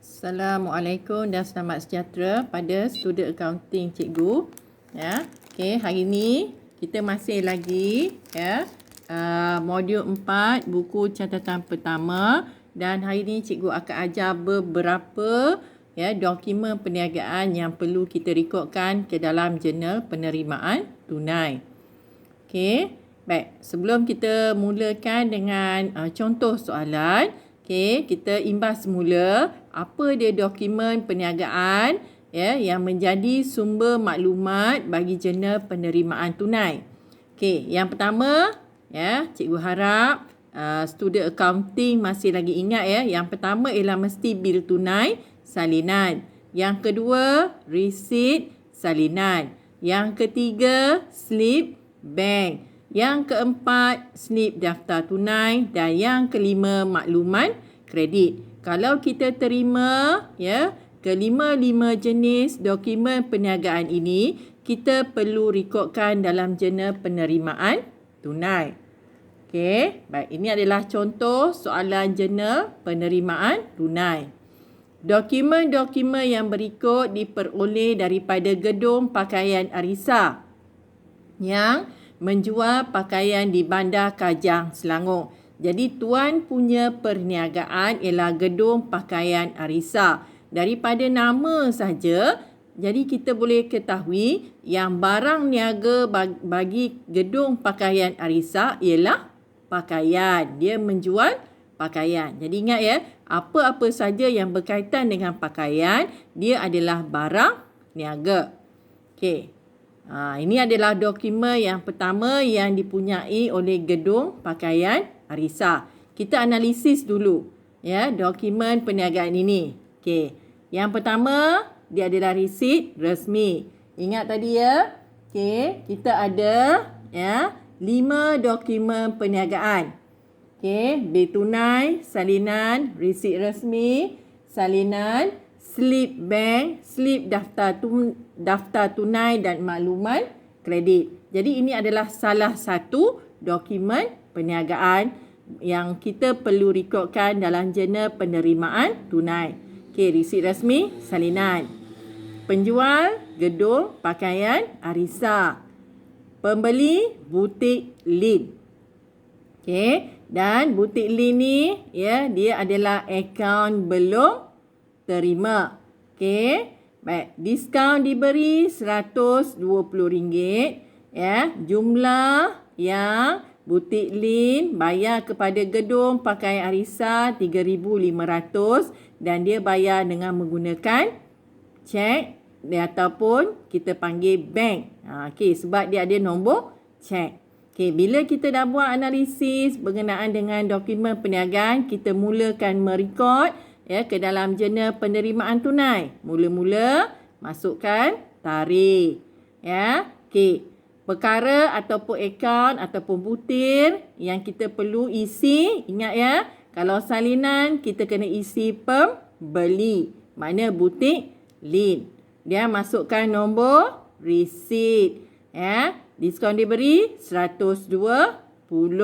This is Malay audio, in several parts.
Assalamualaikum dan selamat sejahtera pada student accounting cikgu. Ya. Okey, hari ini kita masih lagi modul 4 buku catatan pertama, dan hari ini cikgu akan ajar beberapa dokumen perniagaan yang perlu kita rekodkan ke dalam jurnal penerimaan tunai. Okey, baik, sebelum kita mulakan dengan contoh soalan, okey, kita imbas semula apa dia dokumen perniagaan yang menjadi sumber maklumat bagi jurnal penerimaan tunai. Okey, yang pertama, cikgu harap student accounting masih lagi ingat yang pertama ialah mesti bil tunai salinan. Yang kedua, resit salinan. Yang ketiga, slip bank. Yang keempat, slip daftar tunai, dan yang kelima, makluman kredit. Kalau kita terima kelima-lima jenis dokumen perniagaan ini, kita perlu rekodkan dalam jurnal penerimaan tunai. Okey, baik, ini adalah contoh soalan jurnal penerimaan tunai. Dokumen-dokumen yang berikut diperoleh daripada gedung pakaian Arisa yang menjual pakaian di Bandar Kajang, Selangor. Jadi tuan punya perniagaan ialah gedung pakaian Arisa. Daripada nama saja, jadi kita boleh ketahui yang barang niaga bagi gedung pakaian Arisa ialah pakaian. Dia menjual pakaian. Jadi ingat apa-apa saja yang berkaitan dengan pakaian, dia adalah barang niaga. Okey. Ini adalah dokumen yang pertama yang dipunyai oleh gedung pakaian Arisa. Kita analisis dulu dokumen perniagaan ini. Okey. Yang pertama, dia adalah resit resmi. Ingat tadi okey, kita ada 5 dokumen perniagaan. Okey, bil tunai, salinan, resit resmi, salinan, slip bank, slip daftar tunai dan makluman kredit. Jadi ini adalah salah satu dokumen perniagaan yang kita perlu rekodkan dalam jurnal penerimaan tunai. Okey, resit rasmi, salinan. Penjual, gedung pakaian Arisa. Pembeli, butik Lin. Okey, dan butik Lin ni dia adalah akaun belum terima. Okey, baik, diskaun diberi RM120. Jumlah yang butik Lin bayar kepada gedung pakaian Arisa RM3,500, dan dia bayar dengan menggunakan cek ataupun kita panggil bank. Okey, sebab dia ada nombor cek. Okey, bila kita dah buat analisis berkenaan dengan dokumen perniagaan, kita mulakan merekod ke dalam jurnal penerimaan tunai. Mula-mula masukkan tarikh. Okey, perkara ataupun akaun ataupun butir yang kita perlu isi, ingat kalau salinan kita kena isi pembeli, makna butik Lin. Dia masukkan nombor resit. Diskaun diberi RM120,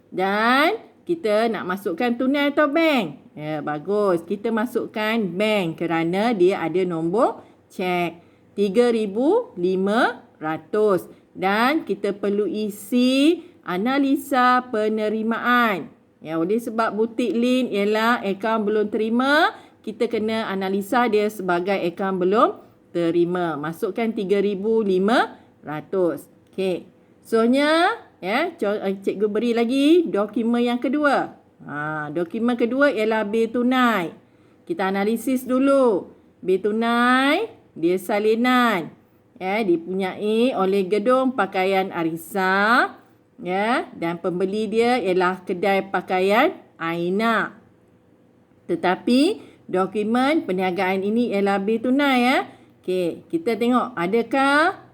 dan kita nak masukkan tunai atau bank. Bagus. Kita masukkan bank kerana dia ada nombor cek RM3,500. Dan kita perlu isi analisa penerimaan. Oleh sebab butik Lin ialah akaun belum terima, kita kena analisa dia sebagai akaun belum terima. Masukkan RM3,500. Okey. Soalnya cikgu beri lagi dokumen yang kedua. Dokumen kedua ialah bil tunai. Kita analisis dulu. Bil tunai, dia salinan. Dipunyai oleh gedung pakaian Arisa. Dan pembeli dia ialah kedai pakaian Aina. Tetapi dokumen perniagaan ini ialah bil tunai. Okey, kita tengok adakah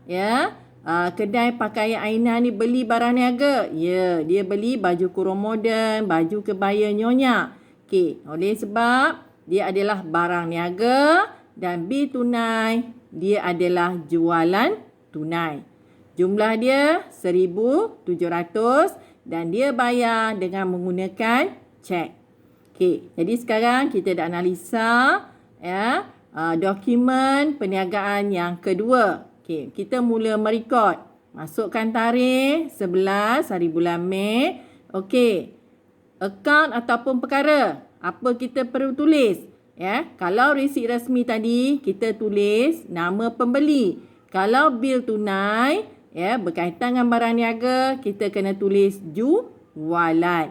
kedai pakaian Aina ni beli barang niaga? Ya, dia beli baju kurung moden, baju kebaya nyonya. Okey, oleh sebab dia adalah barang niaga, dan bil tunai dia adalah jualan tunai. Jumlah dia RM1,700, dan dia bayar dengan menggunakan cek. Okey, jadi sekarang kita dah analisa ya, dokumen perniagaan yang kedua. Okey, kita mula merekod. Masukkan tarikh 11 hari bulan Mei. Okey. Akaun ataupun perkara. Apa kita perlu tulis? Ya, kalau resip rasmi tadi kita tulis nama pembeli. Kalau bil tunai, ya, berkaitan dengan barang niaga, kita kena tulis jualan.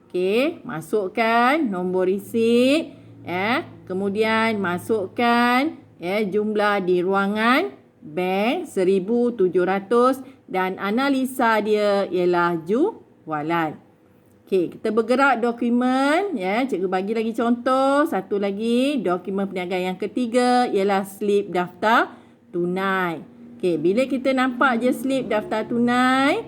Okey, masukkan nombor resip, ya. Kemudian masukkan, ya, jumlah di ruangan bank 1,700 dan analisa dia ialah jualan. Okey, kita bergerak dokumen, ya. Cikgu bagi lagi contoh. Satu lagi, dokumen perniagaan yang ketiga ialah slip daftar tunai. Okey, bila kita nampak je slip daftar tunai,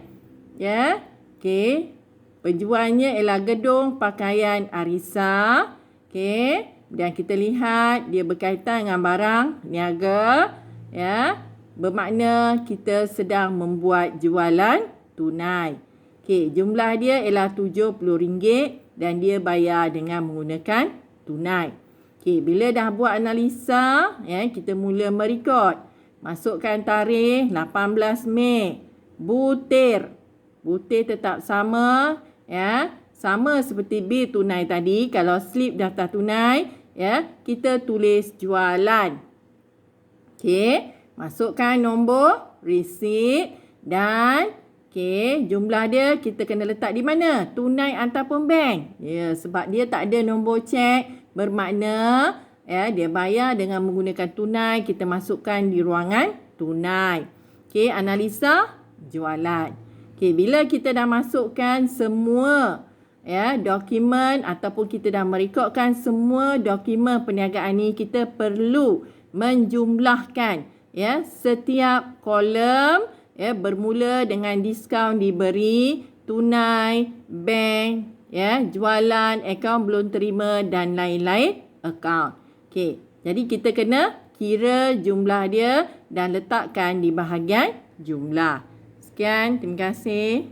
ya. Okey, penjualnya ialah Gedung Pakaian Arisa. Okey, dan kita lihat dia berkaitan dengan barang niaga, ya. Bermakna kita sedang membuat jualan tunai. Okey, jumlah dia ialah RM70 dan dia bayar dengan menggunakan tunai. Okey, bila dah buat analisa, ya, kita mula merekod. Masukkan tarikh 18 Mei. Butir. Butir tetap sama, ya. Sama seperti bil tunai tadi. Kalau slip daftar tunai, ya, kita tulis jualan. Okey, masukkan nombor resip dan okey, jumlah dia kita kena letak di mana? Tunai ataupun bank. Ya, sebab dia tak ada nombor cek, bermakna, ya, dia bayar dengan menggunakan tunai, kita masukkan di ruangan tunai. Okey, analisa jualan. Okey, bila kita dah masukkan semua, ya, dokumen ataupun kita dah merekodkan semua dokumen perniagaan ni, kita perlu menjumlahkan, ya, setiap kolom, ya, bermula dengan diskaun diberi, tunai, bank, ya, jualan, akaun belum terima dan lain-lain akaun. Okey, jadi kita kena kira jumlah dia dan letakkan di bahagian jumlah. Sekian, terima kasih.